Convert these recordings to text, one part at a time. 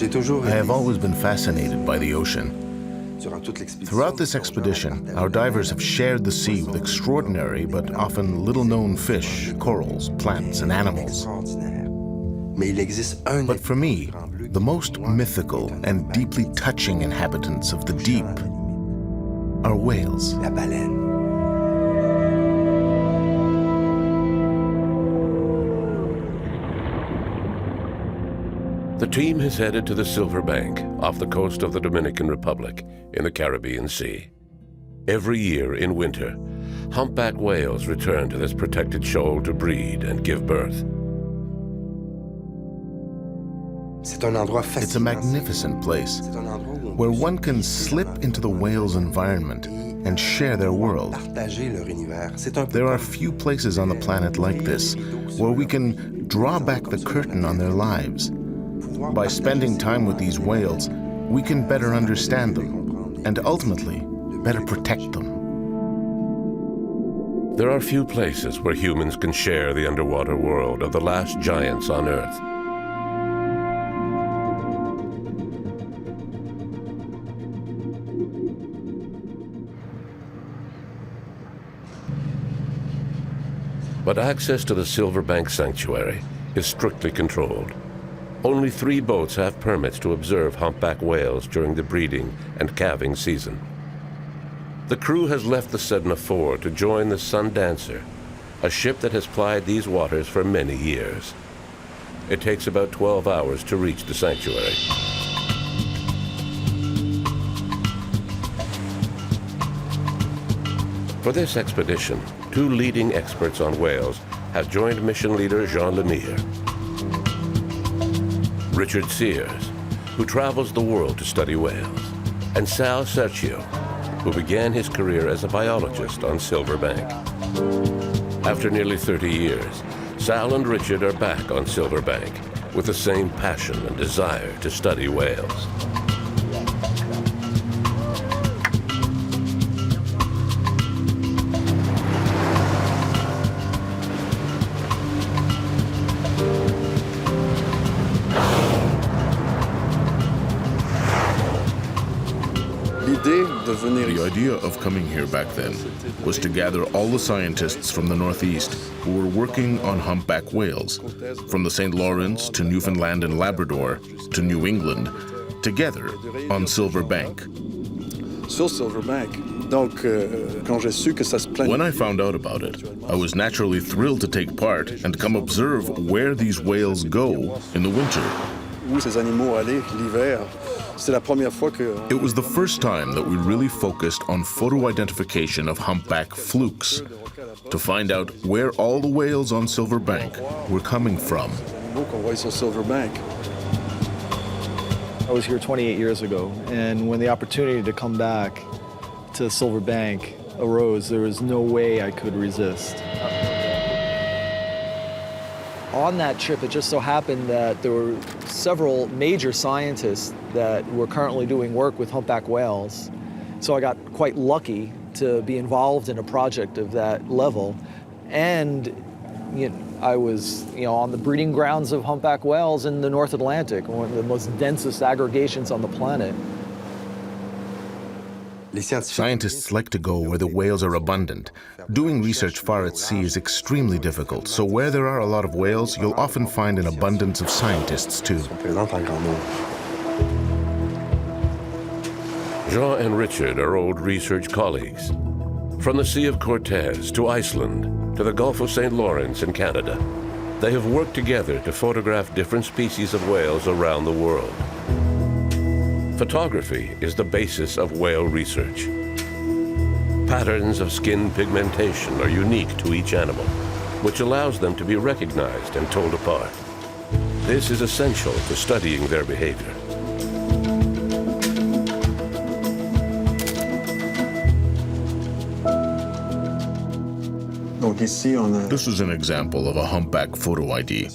I have always been fascinated by the ocean. Throughout this expedition, our divers have shared the sea with extraordinary but often little-known fish, corals, plants, and animals. But for me, the most mythical and deeply touching inhabitants of the deep are whales. The team has headed to the Silver Bank off the coast of the Dominican Republic in the Caribbean Sea. Every year in winter, humpback whales return to this protected shoal to breed and give birth. It's a magnificent place where one can slip into the whale's environment and share their world. There are few places on the planet like this where we can draw back the curtain on their lives. By spending time with these whales, we can better understand them and ultimately better protect them. There are few places where humans can share the underwater world of the last giants on Earth. But access to the Silver Bank Sanctuary is strictly controlled. Only 3 boats have permits to observe humpback whales during the breeding and calving season. The crew has left the Sedna 4 to join the Sun Dancer, a ship that has plied these waters for many years. It takes about 12 hours to reach the sanctuary. For this expedition, 2 leading experts on whales have joined mission leader Jean Lemire. Richard Sears, who travels the world to study whales, and Sal Sergio, who began his career as a biologist on Silver Bank. After nearly 30 years, Sal and Richard are back on Silver Bank with the same passion and desire to study whales. The idea of coming here back then was to gather all the scientists from the Northeast who were working on humpback whales, from the St. Lawrence to Newfoundland and Labrador to New England, together on Silver Bank. When I found out about it, I was naturally thrilled to take part and come observe where these whales go in the winter. It was the first time that we really focused on photo identification of humpback flukes to find out where all the whales on Silver Bank were coming from. I was here 28 years ago, and when the opportunity to come back to Silver Bank arose, there was no way I could resist. On that trip, it just so happened that there were several major scientists that were currently doing work with humpback whales. So I got quite lucky to be involved in a project of that level. And I was on the breeding grounds of humpback whales in the North Atlantic, one of the most densest aggregations on the planet. Scientists like to go where the whales are abundant. Doing research far at sea is extremely difficult, so where there are a lot of whales, you'll often find an abundance of scientists too. Jean and Richard are old research colleagues. From the Sea of Cortez to Iceland to the Gulf of St. Lawrence in Canada, they have worked together to photograph different species of whales around the world. Photography is the basis of whale research. Patterns of skin pigmentation are unique to each animal, which allows them to be recognized and told apart. This is essential to studying their behavior. This is an example of a humpback photo ID.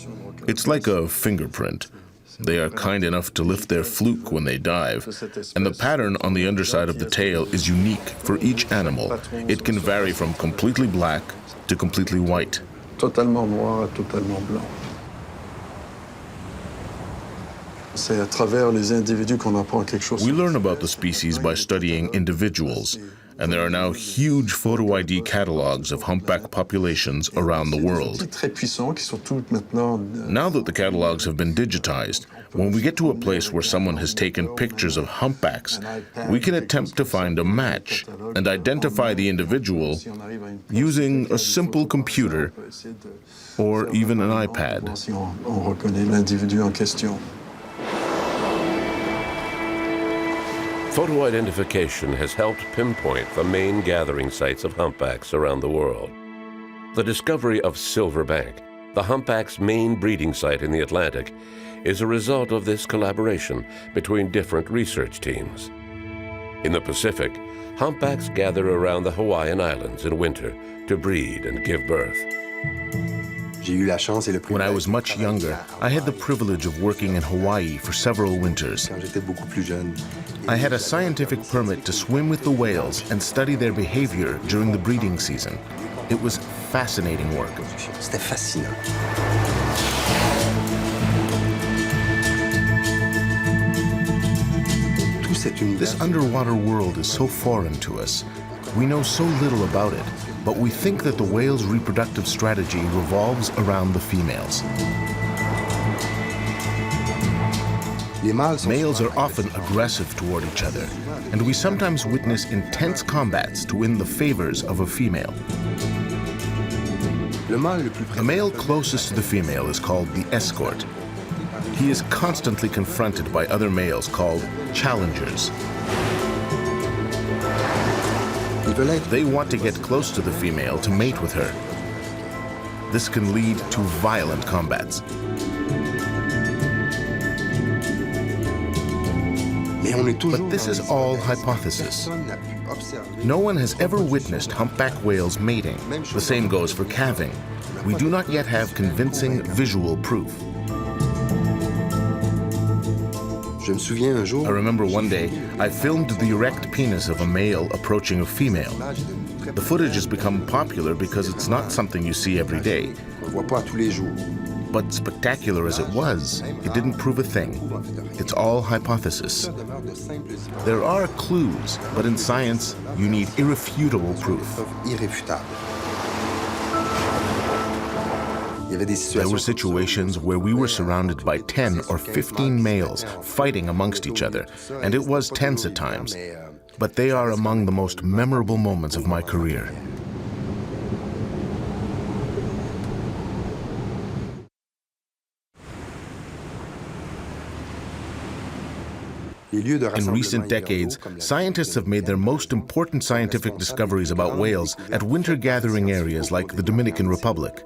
It's like a fingerprint. They are kind enough to lift their fluke when they dive, and the pattern on the underside of the tail is unique for each animal. It can vary from completely black to completely white. We learn about the species by studying individuals, and there are now huge photo ID catalogs of humpback populations around the world. Now that the catalogs have been digitized, when we get to a place where someone has taken pictures of humpbacks, we can attempt to find a match and identify the individual using a simple computer or even an iPad. Photo identification has helped pinpoint the main gathering sites of humpbacks around the world. The discovery of Silverbank, the humpback's main breeding site in the Atlantic, is a result of this collaboration between different research teams. In the Pacific, humpbacks gather around the Hawaiian Islands in winter to breed and give birth. When I was much younger, I had the privilege of working in Hawaii for several winters. I had a scientific permit to swim with the whales and study their behavior during the breeding season. It was fascinating work. This underwater world is so foreign to us. We know so little about it, but we think that the whale's reproductive strategy revolves around the females. Males are often aggressive toward each other, and we sometimes witness intense combats to win the favors of a female. The male closest to the female is called the escort. He is constantly confronted by other males called challengers. They want to get close to the female to mate with her. This can lead to violent combats. But this is all hypothesis. No one has ever witnessed humpback whales mating. The same goes for calving. We do not yet have convincing visual proof. I remember one day I filmed the erect penis of a male approaching a female. The footage has become popular because it's not something you see every day. But spectacular as it was, it didn't prove a thing. It's all hypothesis. There are clues, but in science, you need irrefutable proof. There were situations where we were surrounded by 10 or 15 males fighting amongst each other, and it was tense at times. But they are among the most memorable moments of my career. In recent decades, scientists have made their most important scientific discoveries about whales at winter gathering areas like the Dominican Republic.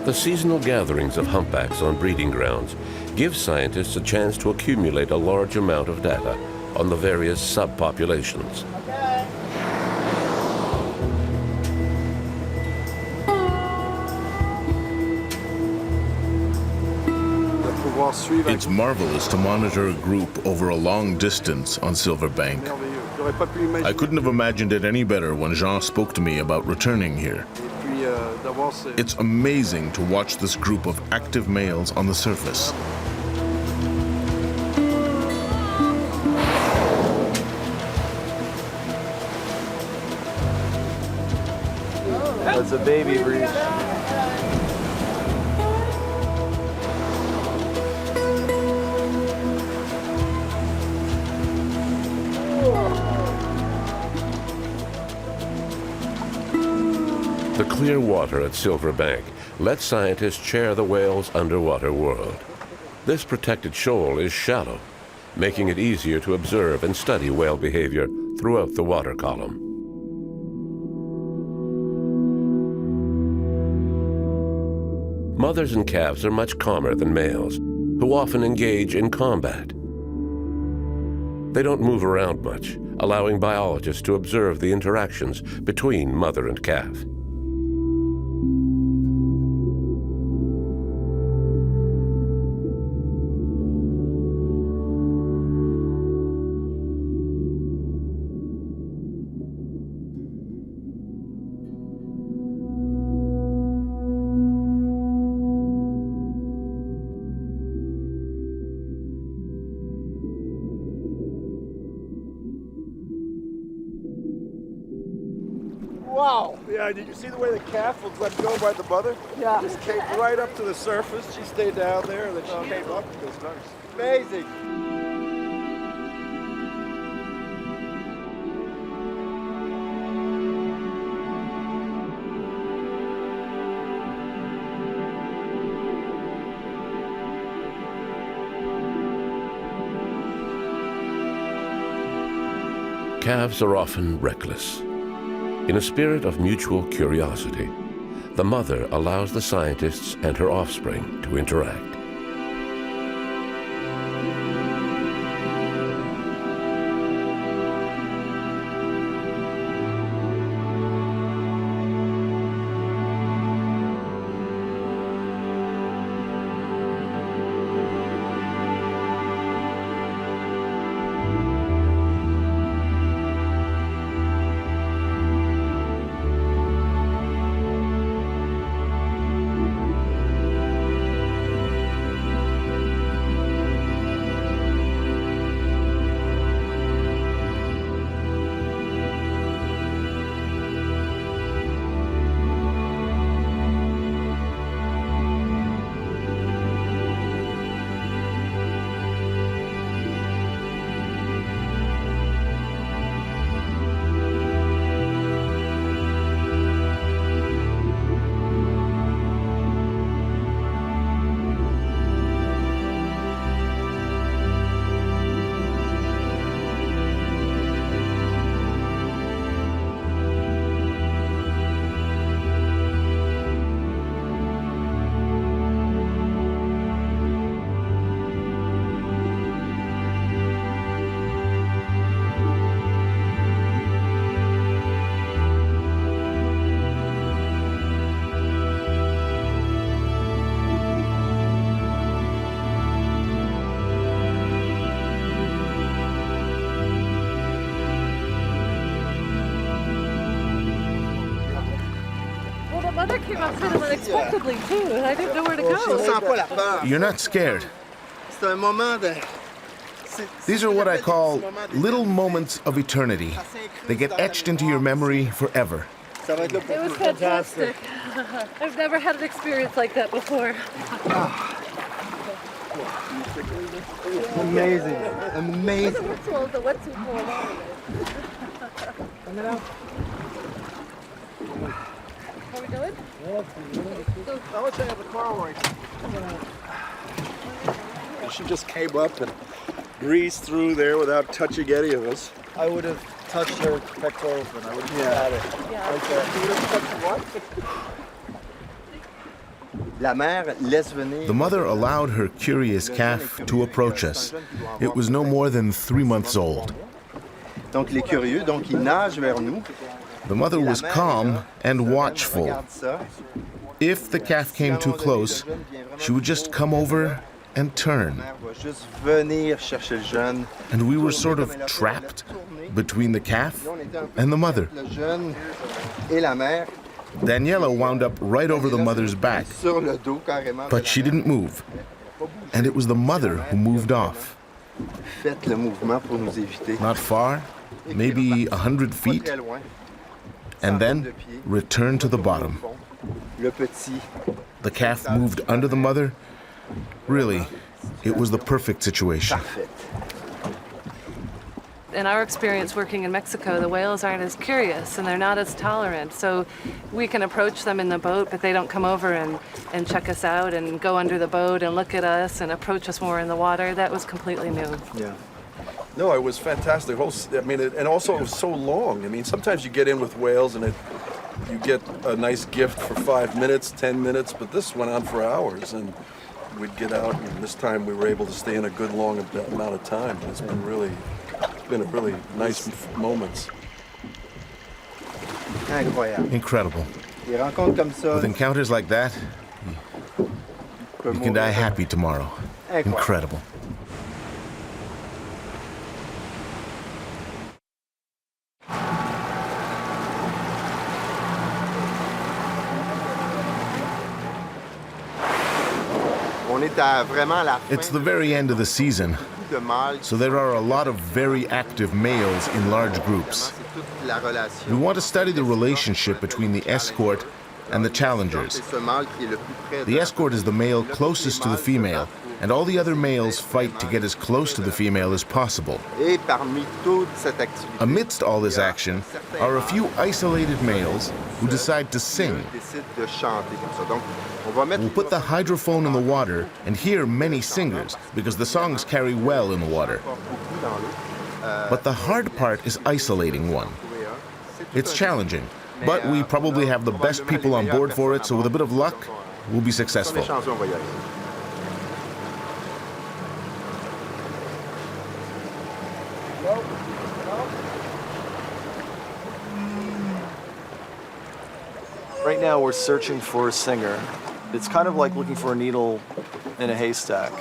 The seasonal gatherings of humpbacks on breeding grounds give scientists a chance to accumulate a large amount of data on the various subpopulations. It's marvelous to monitor a group over a long distance on Silverbank. I couldn't have imagined it any better when Jean spoke to me about returning here. It's amazing to watch this group of active males on the surface. That's a baby breach. The clear water at Silverbank lets scientists share the whale's underwater world. This protected shoal is shallow, making it easier to observe and study whale behavior throughout the water column. Mothers and calves are much calmer than males, who often engage in combat. They don't move around much, allowing biologists to observe the interactions between mother and calf. Wow. Yeah, did you see the way the calf was let go by the mother? Yeah. Just came right up to the surface. She stayed down there, and then she came up. It was nice. Amazing. Calves are often reckless. In a spirit of mutual curiosity, the mother allows the scientists and her offspring to interact. Mother came up kind of unexpectedly too, and I didn't know where to go. You're not scared. These are what I call little moments of eternity. They get etched into your memory forever. It was fantastic. I've never had an experience like that before. Amazing. Amazing. Are we going? I would say the car works. She just came up and breezed through there without touching any of us. I would have touched her pectorals, but I wouldn't have had it. Yeah. Right there. You would have touched what? The mother allowed her curious calf to approach us. It was no more than 3 months old. Donc les curieux, donc ils nagent vers nous. The mother was calm and watchful. If the calf came too close, she would just come over and turn. And we were sort of trapped between the calf and the mother. Daniela wound up right over the mother's back, but she didn't move. And it was the mother who moved off. Not far, maybe 100 feet, and then returned to the bottom. The calf moved under the mother. Really, it was the perfect situation. In our experience working in Mexico, the whales aren't as curious and they're not as tolerant. So we can approach them in the boat, but they don't come over and check us out and go under the boat and look at us and approach us more in the water. That was completely new. Yeah. No, it was fantastic. I mean, and also it was so long. I mean, sometimes you get in with whales and you get a nice gift for 5 minutes, 10 minutes, but this went on for hours. And we'd get out, and this time we were able to stay in a good long amount of time. It's been a really nice moments. Incredible. With encounters like that, you can die happy tomorrow. Incredible. It's the very end of the season. de mâles. So there are a lot of very active males in large groups. C'est toute la relation. We want to study the relationship between the escort and the challengers. C'est ce mâle qui est le plus près de The escort is the male closest to the female, and all the other males fight to get as close to the female as possible. Et parmi toute cette activité, Amidst all this action are a few isolated males who decide to sing. décide de chanter comme ça. Donc, on va mettre We'll put the hydrophone in the water and hear many singers because the songs carry well in the water. beaucoup dans l'eau. But the hard part is isolating one. It's challenging, but we probably have the best people on board for it, so with a bit of luck, we'll be successful. Les chansons voyagent. Right now we're searching for a singer. It's kind of like looking for a needle in a haystack.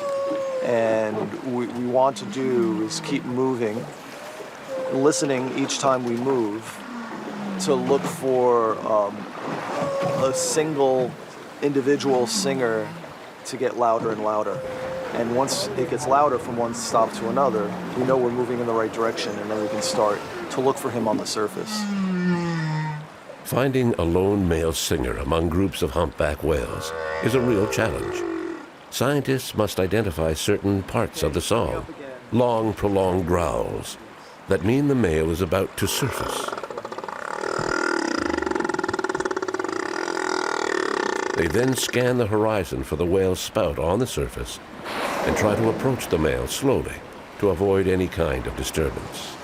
And what we want to do is keep moving, listening each time we move to look for a single individual singer to get louder and louder. And once it gets louder from one stop to another, we know we're moving in the right direction, and then we can start to look for him on the surface. Finding a lone male singer among groups of humpback whales is a real challenge. Scientists must identify certain parts of the song, long, prolonged growls, that mean the male is about to surface. They then scan the horizon for the whale's spout on the surface and try to approach the male slowly to avoid any kind of disturbance.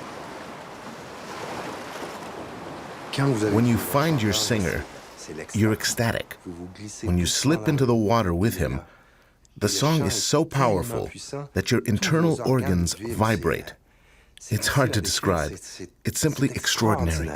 When you find your singer, you're ecstatic. When you slip into the water with him, the song is so powerful that your internal organs vibrate. It's hard to describe. It's simply extraordinary.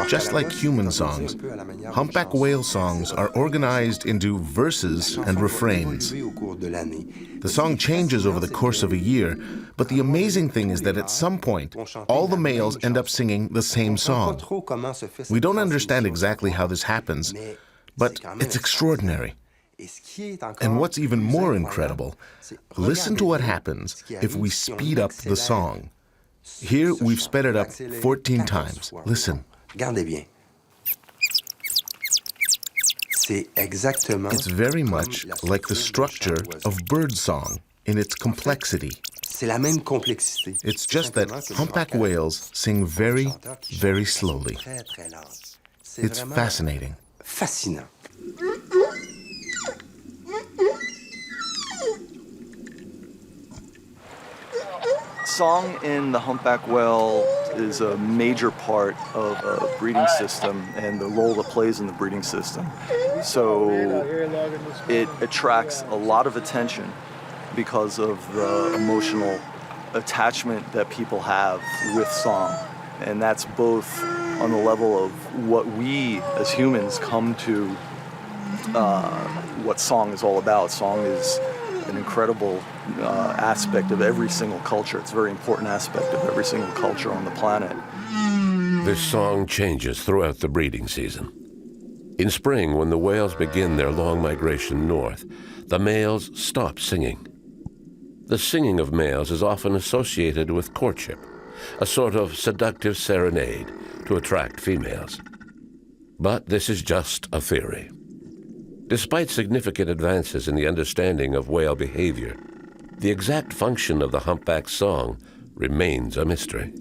Just like human songs, humpback whale songs are organized into verses and refrains. The song changes over the course of a year, but the amazing thing is that at some point, all the males end up singing the same song. We don't understand exactly how this happens, but it's extraordinary. And what's even more incredible, listen to what happens if we speed up the song. Here, we've sped it up 14 times. Listen. It's very much like the structure of birdsong in its complexity. It's just that humpback whales sing very, very slowly. It's fascinating. Song in the humpback whale is a major part of a breeding system and the role it plays in the breeding system. So it attracts a lot of attention because of the emotional attachment that people have with song. And that's both on the level of what we as humans come to, what song is all about. Song is an incredible aspect of every single culture. It's a very important aspect of every single culture on the planet. This song changes throughout the breeding season. In spring, when the whales begin their long migration north, the males stop singing. The singing of males is often associated with courtship, a sort of seductive serenade to attract females. But this is just a theory. Despite significant advances in the understanding of whale behavior, The exact function of the humpback's song remains a mystery.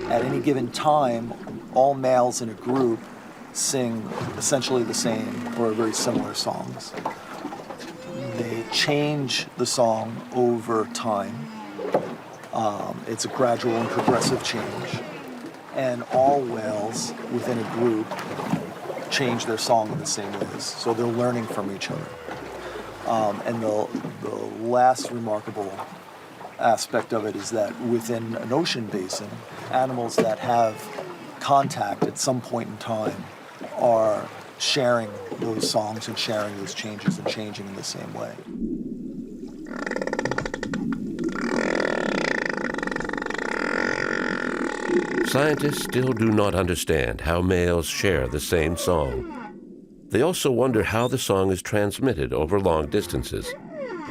At any given time, all males in a group sing essentially the same or very similar songs. They change the song over time. It's a gradual and progressive change. And all whales within a group change their song in the same ways. So they're learning from each other. And the last remarkable aspect of it is that within an ocean basin, animals that have contact at some point in time are sharing those songs and sharing those changes and changing in the same way. Scientists still do not understand how males share the same song. They also wonder how the song is transmitted over long distances,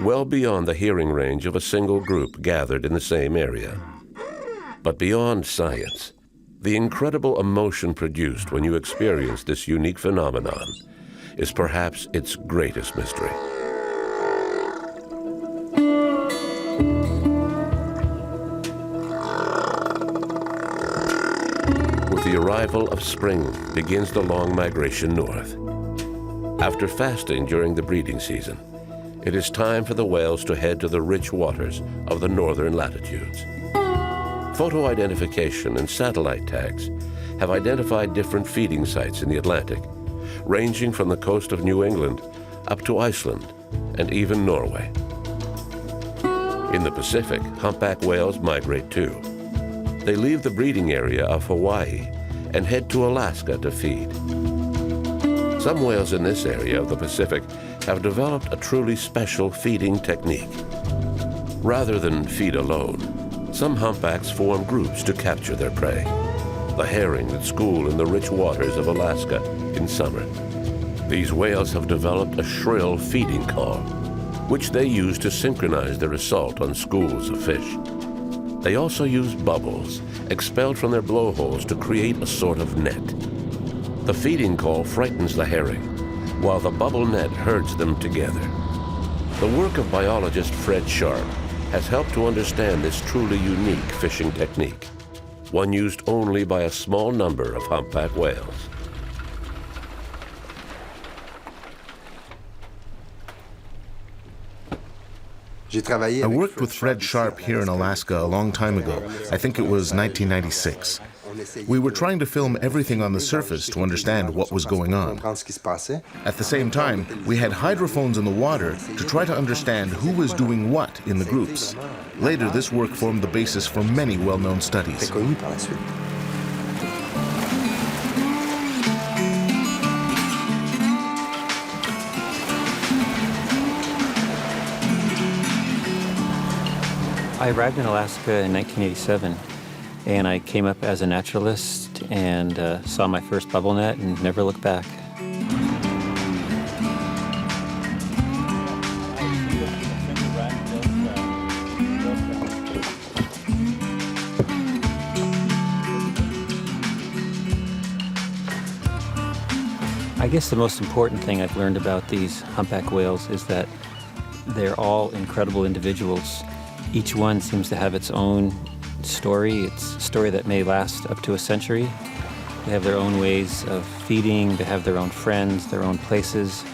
well beyond the hearing range of a single group gathered in the same area. But beyond science, the incredible emotion produced when you experience this unique phenomenon is perhaps its greatest mystery. With the arrival of spring begins the long migration north. After fasting during the breeding season, it is time for the whales to head to the rich waters of the northern latitudes. Photo identification and satellite tags have identified different feeding sites in the Atlantic, ranging from the coast of New England up to Iceland and even Norway. In the Pacific, humpback whales migrate too. They leave the breeding area of Hawaii and head to Alaska to feed. Some whales in this area of the Pacific have developed a truly special feeding technique. Rather than feed alone, some humpbacks form groups to capture their prey, the herring that school in the rich waters of Alaska in summer. These whales have developed a shrill feeding call, which they use to synchronize their assault on schools of fish. They also use bubbles expelled from their blowholes to create a sort of net. The feeding call frightens the herring, while the bubble net herds them together. The work of biologist Fred Sharp has helped to understand this truly unique fishing technique, one used only by a small number of humpback whales. I worked with Fred Sharp here in Alaska a long time ago. I think it was 1996. We were trying to film everything on the surface to understand what was going on. At the same time, we had hydrophones in the water to try to understand who was doing what in the groups. Later, this work formed the basis for many well-known studies. I arrived in Alaska in 1987, and I came up as a naturalist and saw my first bubble net and never looked back. I guess the most important thing I've learned about these humpback whales is that they're all incredible individuals. Each one seems to have its own story. It's a story that may last up to a century. They have their own ways of feeding. They have their own friends, their own places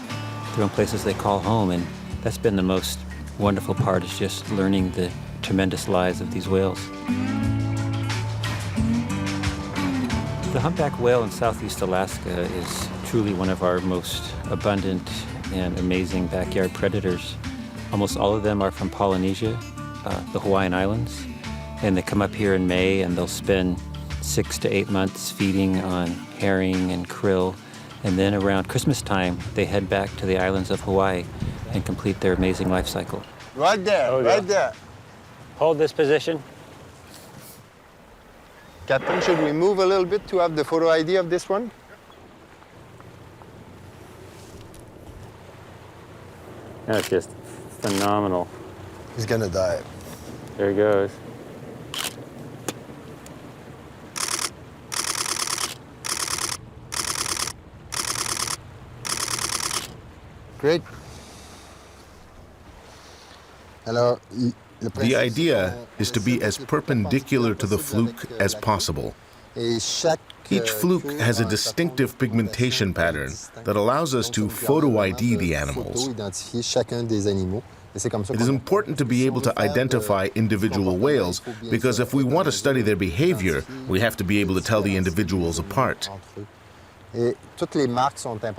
they call home. And that's been the most wonderful part, is just learning the tremendous lives of these whales. The humpback whale in southeast Alaska is truly one of our most abundant and amazing backyard predators. Almost all of them are from Polynesia, the Hawaiian Islands, and they come up here in May and they'll spend 6 to 8 months feeding on herring and krill, and then around Christmas time they head back to the islands of Hawaii and complete their amazing life cycle. Right there, right there. Hold this position. Captain, should we move a little bit to have the photo ID of this one? That's just phenomenal. He's gonna die. There he goes. Great. The idea is to be as perpendicular to the fluke as possible. Each fluke has a distinctive pigmentation pattern that allows us to photo ID the animals. It is important to be able to identify individual whales because if we want to study their behavior, we have to be able to tell the individuals apart.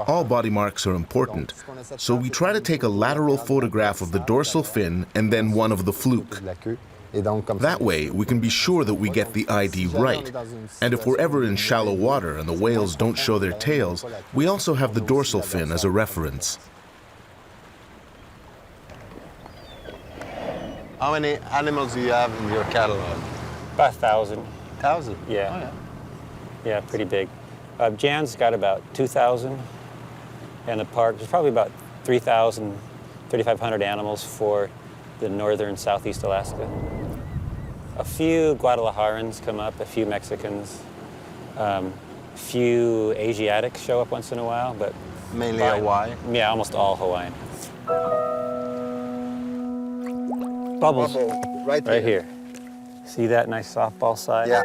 All body marks are important, so we try to take a lateral photograph of the dorsal fin and then one of the fluke. That way, we can be sure that we get the ID right. And if we're ever in shallow water and the whales don't show their tails, we also have the dorsal fin as a reference. How many animals do you have in your catalog? About 1,000. 1,000? Yeah. Oh, yeah. Yeah, pretty big. Jan's got about 2,000, and the park, there's probably about 3,000, 3,500 animals for the northern southeast Alaska. A few Guadalajarans come up, a few Mexicans, a few Asiatics show up once in a while, but Mainly Hawaii? yeah, almost all Hawaiian. Bubbles, right here. See that nice softball side? Yeah.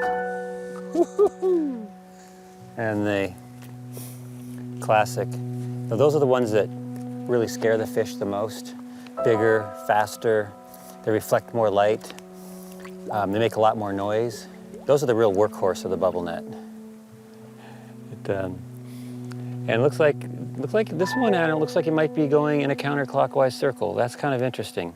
And the classic. Now those are the ones that really scare the fish the most. Bigger, faster, they reflect more light, they make a lot more noise. Those are the real workhorse of the bubble net. And it looks like this one animal looks like it might be going in a counterclockwise circle. That's kind of interesting.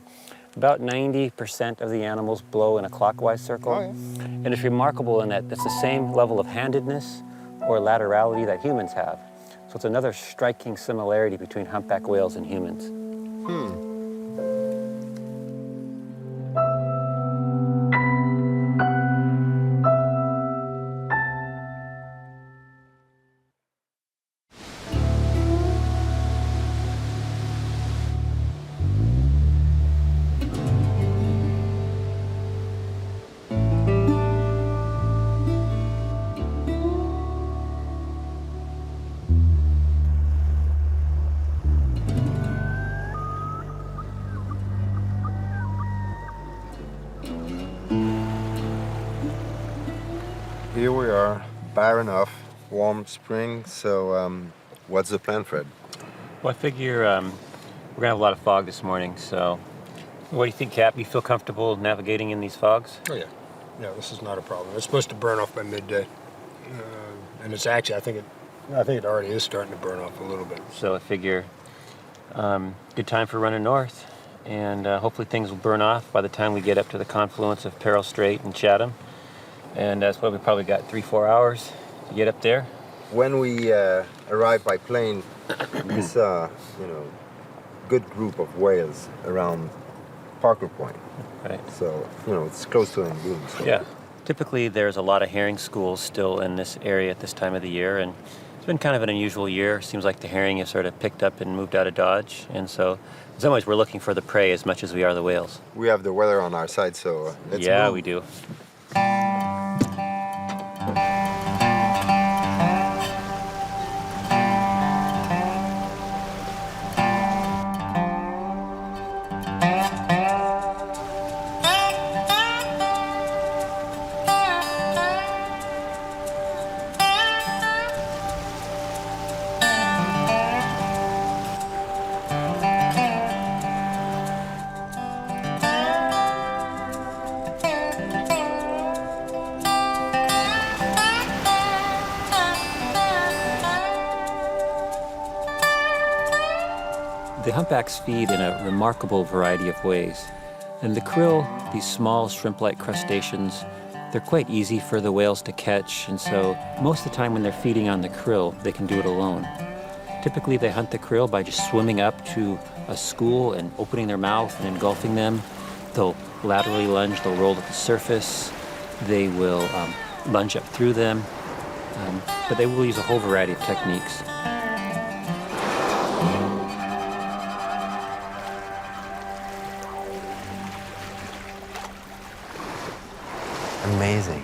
About 90% of the animals blow in a clockwise circle. Oh, yeah. And it's remarkable in that it's the same level of handedness or laterality that humans have. So it's another striking similarity between humpback whales and humans. Here we are, barren off, warm spring. So what's the plan, Fred? Well, I figure we're gonna have a lot of fog this morning, so what do you think, Cap? You feel comfortable navigating in these fogs? Oh yeah, yeah. This is not a problem. It's supposed to burn off by midday, and it's actually I think it already is starting to burn off a little bit. So I figure good time for running north, and hopefully things will burn off by the time we get up to the confluence of Peril Strait and Chatham. And that's why we probably got 3-4 hours to get up there. When we arrived by plane, we saw, good group of whales around Parker Point. Right. So, it's close to Lagoon. So. Yeah. Typically, there's a lot of herring schools still in this area at this time of the year, and it's been kind of an unusual year. Seems like the herring have sort of picked up and moved out of Dodge, and so in some ways we're looking for the prey as much as we are the whales. We have the weather on our side, so let's move. We do. The humpbacks feed in a remarkable variety of ways. And the krill, these small shrimp-like crustaceans, they're quite easy for the whales to catch, and so most of the time when they're feeding on the krill, they can do it alone. Typically they hunt the krill by just swimming up to a school and opening their mouth and engulfing them. They'll laterally lunge, they'll roll to the surface, they will lunge up through them, but they will use a whole variety of techniques. Amazing.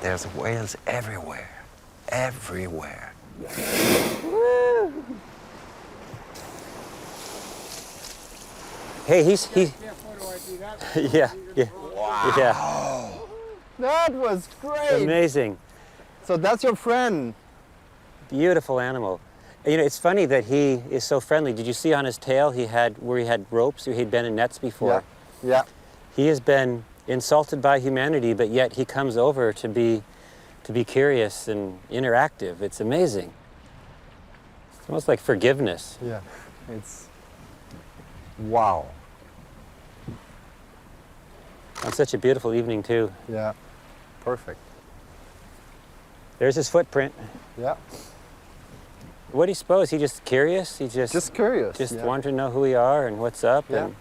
There's whales everywhere. Everywhere. Hey, he's yeah, yeah. Wow. Yeah. That was great. Amazing. So that's your friend. Beautiful animal. You know, it's funny that he is so friendly. Did you see on his tail he had ropes? He'd been in nets before. Yeah. Yeah. He has been insulted by humanity, but yet he comes over to be curious and interactive. It's amazing. It's almost like forgiveness. Yeah. It's wow. On such a beautiful evening too. Yeah. Perfect. There's his footprint. Yeah. What do you suppose? He just curious? He Just curious. Just yeah. wanting to know who we are and what's up. Yeah. And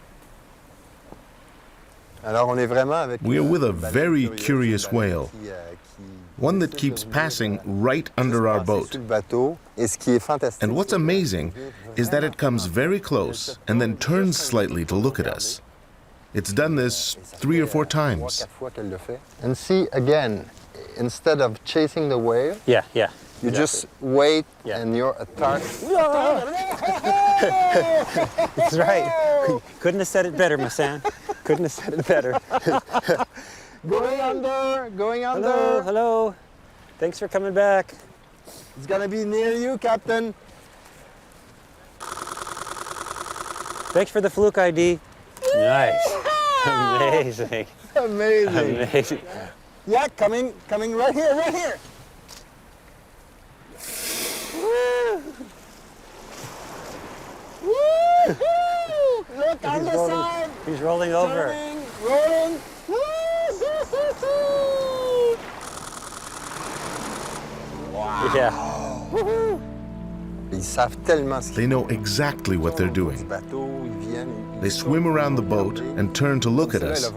Alors on est vraiment avec We are with a baleine very curieuse, curious baleine whale, qui one that essaie de keeps venir, passing right under our passer boat. sur le bateau. Et ce qui est fantastique, And what's c'est amazing qu'elle is that vient it comes very close and then turns slightly to look at us. It's done this 3 or 4 times. 3-4 fois qu'elle le fait. And see again, instead of chasing the whale, yeah. you just wait Yeah. and you're attacked. That's right. Couldn't have said it better, Massan. Couldn't have said it better. Going under, going under. Hello, hello. Thanks for coming back. It's gonna be near you, Captain. Thanks for the fluke ID. Nice. Amazing. Amazing. Amazing. Yeah, coming right here, right here. Woo-hoo! Look on the side. He's rolling over. Rolling. Yeah. Ils savent tellement ce They know exactly what they're doing. They swim around the boat and turn to look at us.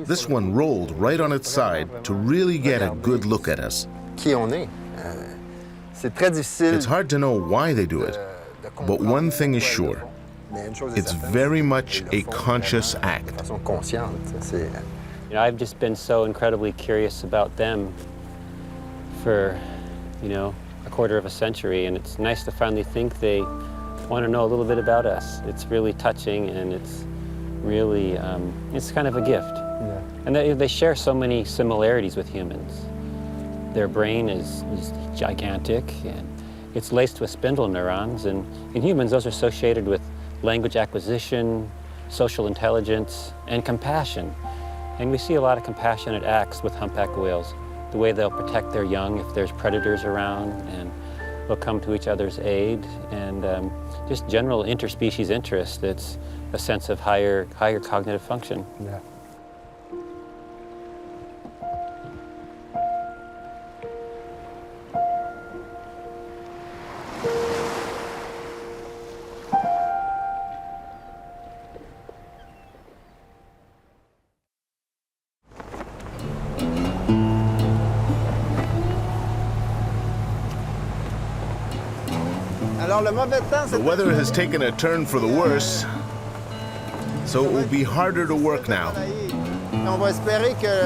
This one rolled right on its side to really get a good look at us. Qui on est. C'est très difficile. It's hard to know why they do it, but one thing is sure. It's very much a conscious act. De façon consciente. C'est You know, I've just been so incredibly curious about them for, a quarter of a century, and it's nice to finally think they want to know a little bit about us. It's really touching, and it's really, it's kind of a gift. Yeah. And they share so many similarities with humans. Their brain is gigantic, and it's laced with spindle neurons, and in humans, those are associated with language acquisition, social intelligence, and compassion. And we see a lot of compassionate acts with humpback whales. The way they'll protect their young if there's predators around, and they'll come to each other's aid, and just general interspecies interest. It's a sense of higher cognitive function. Yeah. The weather has taken a turn for the worse, so it will be harder to work now.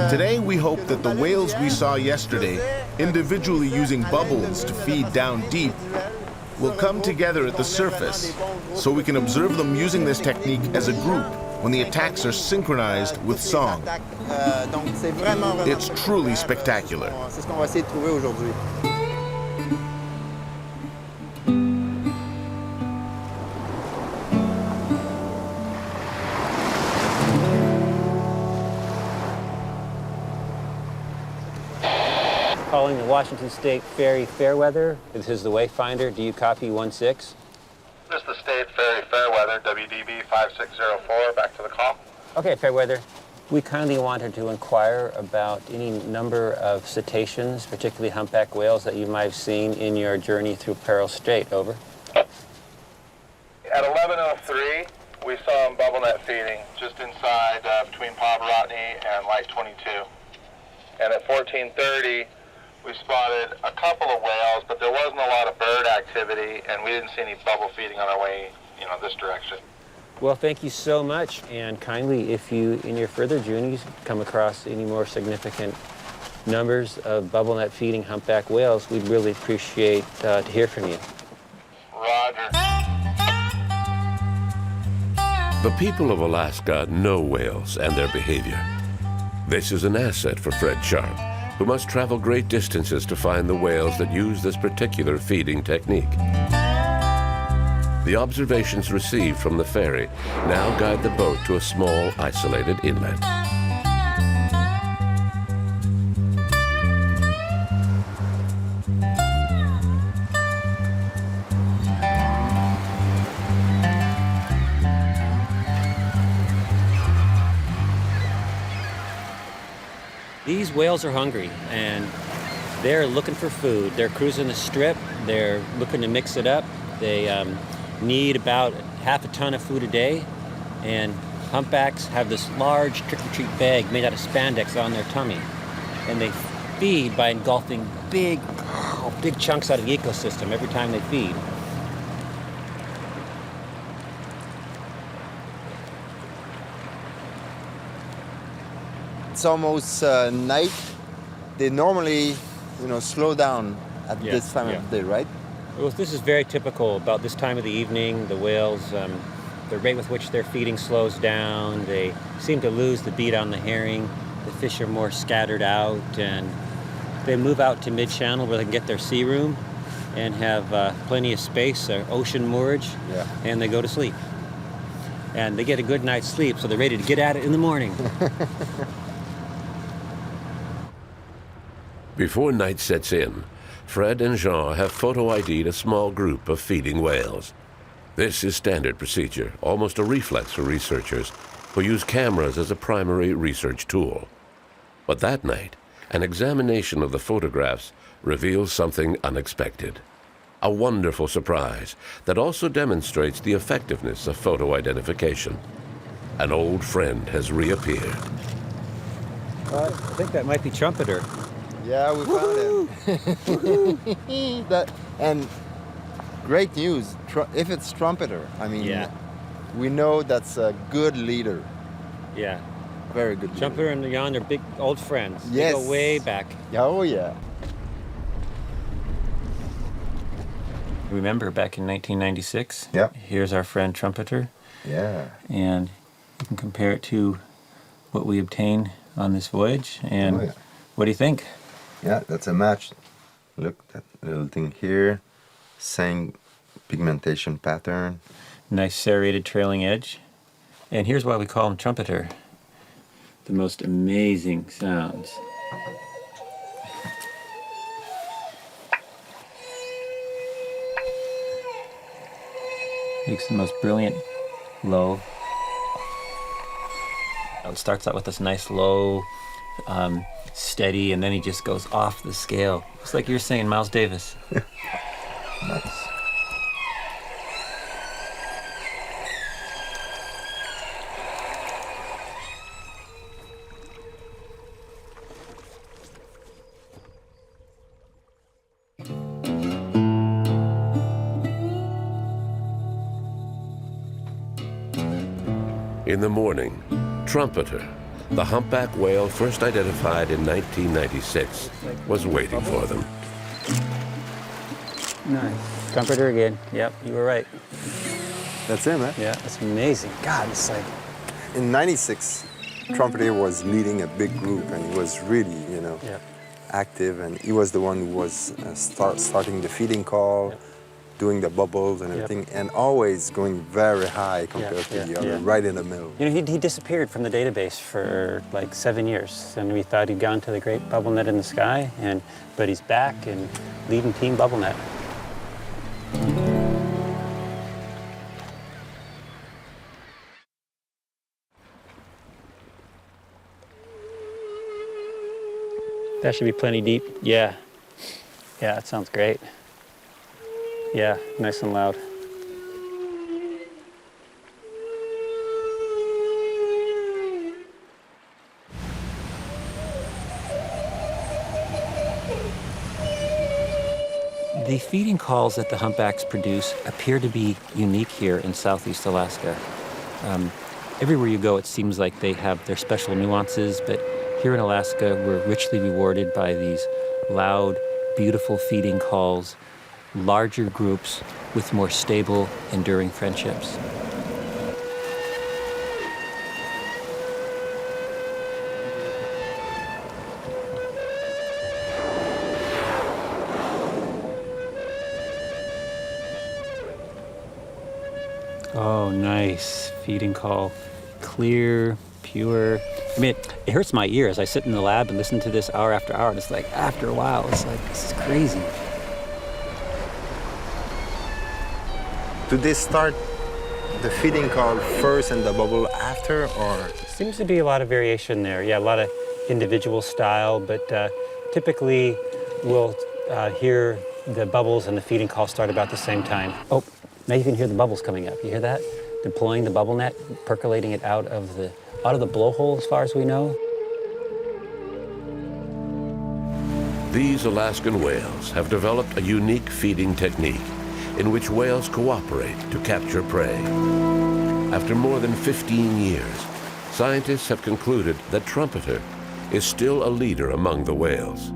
Today we hope that the whales we saw yesterday, individually using bubbles to feed down deep, will come together at the surface so we can observe them using this technique as a group when the attacks are synchronized with song. It's truly spectacular. Calling the Washington State Ferry Fairweather. This is the Wayfinder. Do you copy 1-6? This is the State Ferry Fairweather, WDB 5604. Back to the call. Okay, Fairweather. We kindly wanted to inquire about any number of cetaceans, particularly humpback whales, that you might have seen in your journey through Peril Strait. Over. At 11:03, we saw them bubble net feeding just inside between Pavarotti and Light 22. And at 14:30, we spotted a couple of whales, but there wasn't a lot of bird activity, and we didn't see any bubble feeding on our way, this direction. Well, thank you so much, and kindly, if you, in your further journeys, come across any more significant numbers of bubblenet feeding humpback whales, we'd really appreciate to hear from you. Roger. The people of Alaska know whales and their behavior. This is an asset for Fred Sharp, who must travel great distances to find the whales that use this particular feeding technique. The observations received from the ferry now guide the boat to a small, isolated inlet. These whales are hungry, and they're looking for food. They're cruising the strip. They're looking to mix it up. They need about half a ton of food a day, and humpbacks have this large trick-or-treat bag made out of spandex on their tummy, and they feed by engulfing big chunks out of the ecosystem every time they feed. It's almost night. They normally, slow down at this time of day, right? Well, this is very typical. About this time of the evening, the whales, the rate with which they're feeding slows down. They seem to lose the beat on the herring. The fish are more scattered out, and they move out to mid-channel where they can get their sea room and have plenty of space, ocean moorage, and they go to sleep. And they get a good night's sleep, so they're ready to get at it in the morning. Before night sets in, Fred and Jean have photo ID'd a small group of feeding whales. This is standard procedure, almost a reflex for researchers who use cameras as a primary research tool. But that night, an examination of the photographs reveals something unexpected. A wonderful surprise that also demonstrates the effectiveness of photo identification. An old friend has reappeared. I think that might be Trumpeter. Yeah, we found him. And great news, if it's Trumpeter, we know that's a good leader. Yeah. Very good leader. Trumpeter and Jan are big old friends. Yes. They go way back. Oh, yeah. Remember back in 1996? Yep. Here's our friend Trumpeter. Yeah. And you can compare it to what we obtained on this voyage. And what do you think? Yeah, that's a match. Look, that little thing here. Same pigmentation pattern. Nice serrated trailing edge. And here's why we call him Trumpeter. The most amazing sounds. Makes the most brilliant low. It starts out with this nice low, steady, and then he just goes off the scale. It's like you're saying, Miles Davis. Nice. In the morning, Trumpeter, the humpback whale first identified in 1996, was waiting for them. Nice. Trumpeter again. Yep, you were right. That's him, eh? Yeah, that's amazing. God, it's like... In 96, Trumpeter was leading a big group, and he was really, active, and he was the one who was starting the feeding call, doing the bubbles and everything, and always going very high compared to the other, right in the middle. He disappeared from the database for like 7 years, and we thought he'd gone to the great bubblenet in the sky, but he's back and leading Team Bubblenet. That should be plenty deep. Yeah. Yeah, that sounds great. Yeah, nice and loud. The feeding calls that the humpbacks produce appear to be unique here in Southeast Alaska. Everywhere you go, it seems like they have their special nuances, but Here in Alaska, we're richly rewarded by these loud, beautiful feeding calls, larger groups with more stable, enduring friendships. Oh, nice feeding call. Clear, pure. I mean, it hurts my ears. I sit in the lab and listen to this hour after hour, and it's like, after a while, it's like, this is crazy. Do they start the feeding call first and the bubble after, or? Seems to be a lot of variation there. Yeah, a lot of individual style, but typically we'll hear the bubbles and the feeding call start about the same time. Oh, now you can hear the bubbles coming up. You hear that? Deploying the bubble net, percolating it out of the blowhole as far as we know. These Alaskan whales have developed a unique feeding technique in which whales cooperate to capture prey. After more than 15 years, scientists have concluded that Trumpeter is still a leader among the whales,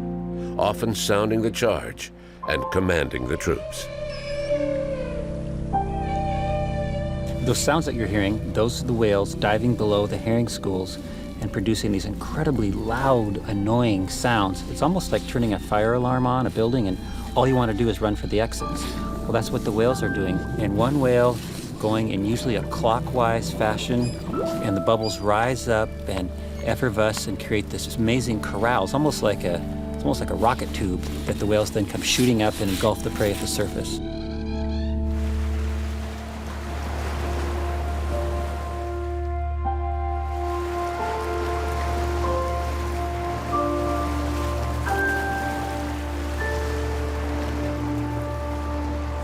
often sounding the charge and commanding the troops. Those sounds that you're hearing, those are the whales diving below the herring schools and producing these incredibly loud, annoying sounds. It's almost like turning a fire alarm on a building and all you want to do is run for the exits. Well, that's what the whales are doing. And one whale going in usually a clockwise fashion, and the bubbles rise up and effervesce and create this amazing corral. It's almost like a rocket tube that the whales then come shooting up and engulf the prey at the surface.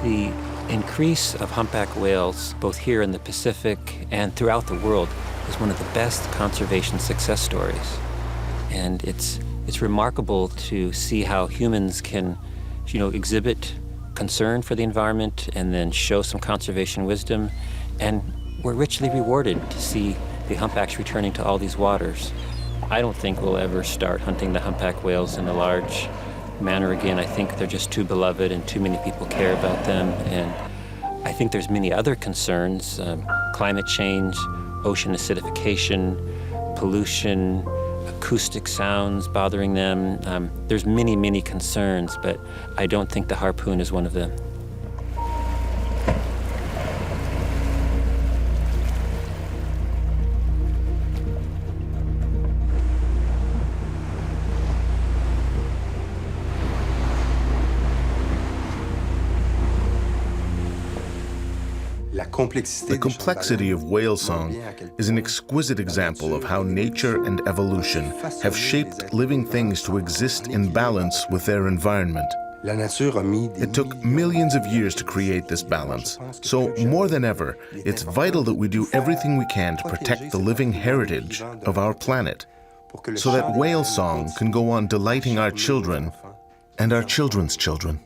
The increase of humpback whales, both here in the Pacific and throughout the world, is one of the best conservation success stories. And it's remarkable to see how humans can, exhibit concern for the environment and then show some conservation wisdom. And we're richly rewarded to see the humpbacks returning to all these waters. I don't think we'll ever start hunting the humpback whales in a large manner again. I think they're just too beloved and too many people care about them. And I think there's many other concerns, climate change, ocean acidification, pollution, acoustic sounds bothering them. There's many, many concerns, but I don't think the harpoon is one of them. The complexity of whale song is an exquisite example of how nature and evolution have shaped living things to exist in balance with their environment. It took millions of years to create this balance. So more than ever, it's vital that we do everything we can to protect the living heritage of our planet, so that whale song can go on delighting our children and our children's children.